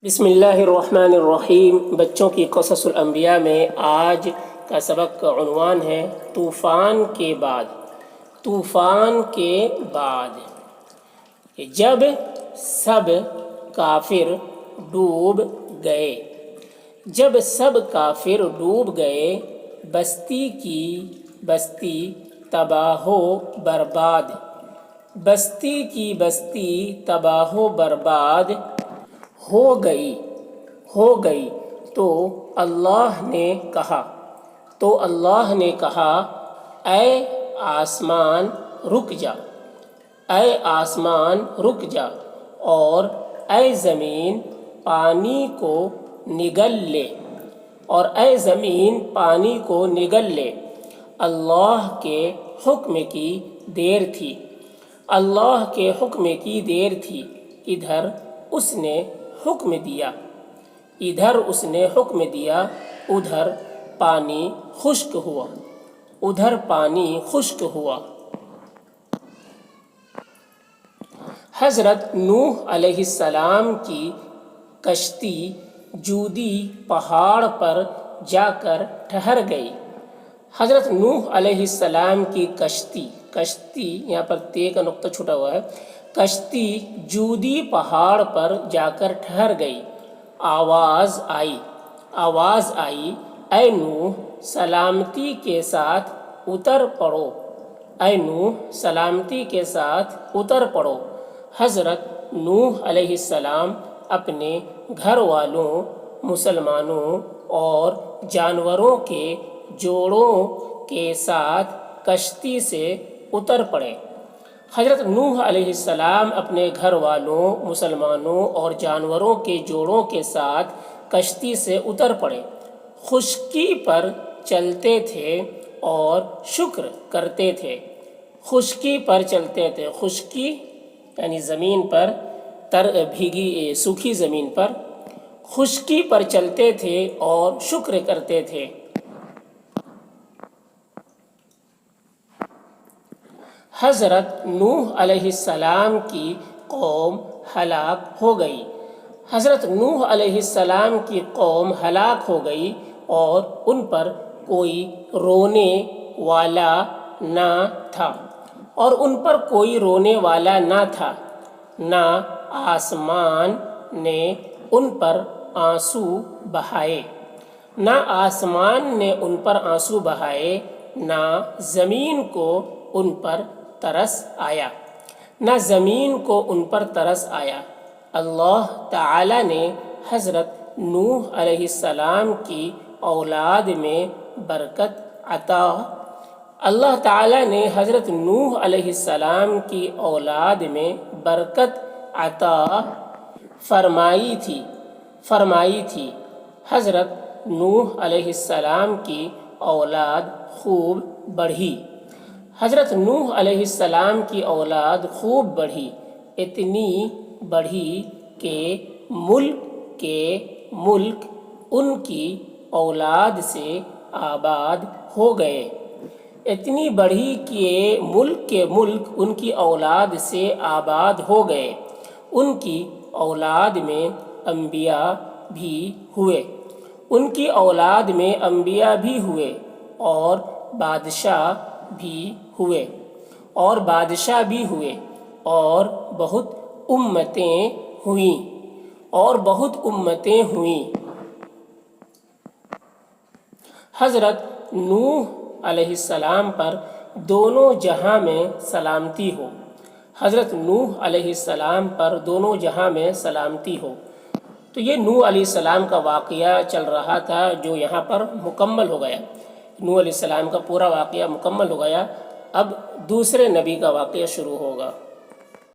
بسم اللہ الرحمن الرحیم۔ بچوں کی قصص الانبیاء میں آج کا سبق کا عنوان ہے طوفان کے بعد۔ طوفان کے بعد جب سب کافر ڈوب گئے، جب سب کافر ڈوب گئے، بستی کی بستی تباہ و برباد، بستی کی بستی تباہ و برباد ہو گئی تو اللہ نے کہا اے آسمان رک جا، اے آسمان رک جا، اور اے زمین پانی کو نگل لے، اور اے زمین پانی کو نگل لے۔ اللہ کے حکم کی دیر تھی، اللہ کے حکم کی دیر تھی۔ ادھر اس نے حکم دیا، ادھر اس نے حکم دیا، ادھر پانی خشک ہوا، ادھر پانی خشک ہوا۔ حضرت نوح علیہ السلام کی کشتی جودی پہاڑ پر جا کر ٹھہر گئی۔ حضرت نوح علیہ السلام کی کشتی یہاں پر تے کا نقطہ چھٹا ہوا ہے، کشتی جودی پہاڑ پر جا کر ٹھہر گئی۔ آواز آئی اے نوح سلامتی کے ساتھ اتر پڑو، اے نوح سلامتی کے ساتھ اتر پڑو۔ حضرت نوح علیہ السلام اپنے گھر والوں، مسلمانوں اور جانوروں کے جوڑوں کے ساتھ کشتی سے اتر پڑے۔ حضرت نوح علیہ السلام اپنے گھر والوں، مسلمانوں اور جانوروں کے جوڑوں کے ساتھ کشتی سے اتر پڑے۔ خشکی پر چلتے تھے اور شکر کرتے تھے، خشکی پر چلتے تھے، خشکی یعنی زمین پر بھیگی سوکھی زمین پر، خشکی پر چلتے تھے اور شکر کرتے تھے۔ حضرت نوح علیہ السلام کی قوم ہلاک ہو گئی، حضرت نوح علیہ السلام کی قوم ہلاک ہو گئی، اور ان پر کوئی رونے والا نہ تھا، اور ان پر کوئی رونے والا نہ تھا، نہ آسمان نے ان پر آنسو بہائے، نہ آسمان نے ان پر آنسو بہائے، نہ زمین کو ان پر ترس آیا، نہ زمین کو ان پر ترس آیا۔ اللہ تعالی نے حضرت نوح علیہ السلام کی اولاد میں برکت اللہ تعالی نے حضرت نوح علیہ السلام کی اولاد میں برکت عطا فرمائی تھی۔ حضرت نوح علیہ السلام کی اولاد خوب بڑھی، حضرت نوح علیہ السلام کی اولاد خوب بڑھی، اتنی بڑھی کہ ملک ان کی اولاد سے آباد ہو گئے، اتنی بڑھی کہ ملک ان کی اولاد سے آباد ہو گئے۔ ان کی اولاد میں انبیاء بھی ہوئے، ان کی اولاد میں انبیاء بھی ہوئے، اور بادشاہ بھی ہوئے، اور بہت امتیں ہوئیں، حضرت نوح علیہ السلام پر دونوں جہاں میں سلامتی ہو، حضرت نوح علیہ السلام پر دونوں جہاں میں سلامتی ہو۔ تو یہ نوح علیہ السلام کا واقعہ چل رہا تھا جو یہاں پر مکمل ہو گیا، نوح علیہ السلام کا پورا واقعہ مکمل ہو گیا۔ اب دوسرے نبی کا واقعہ شروع ہوگا۔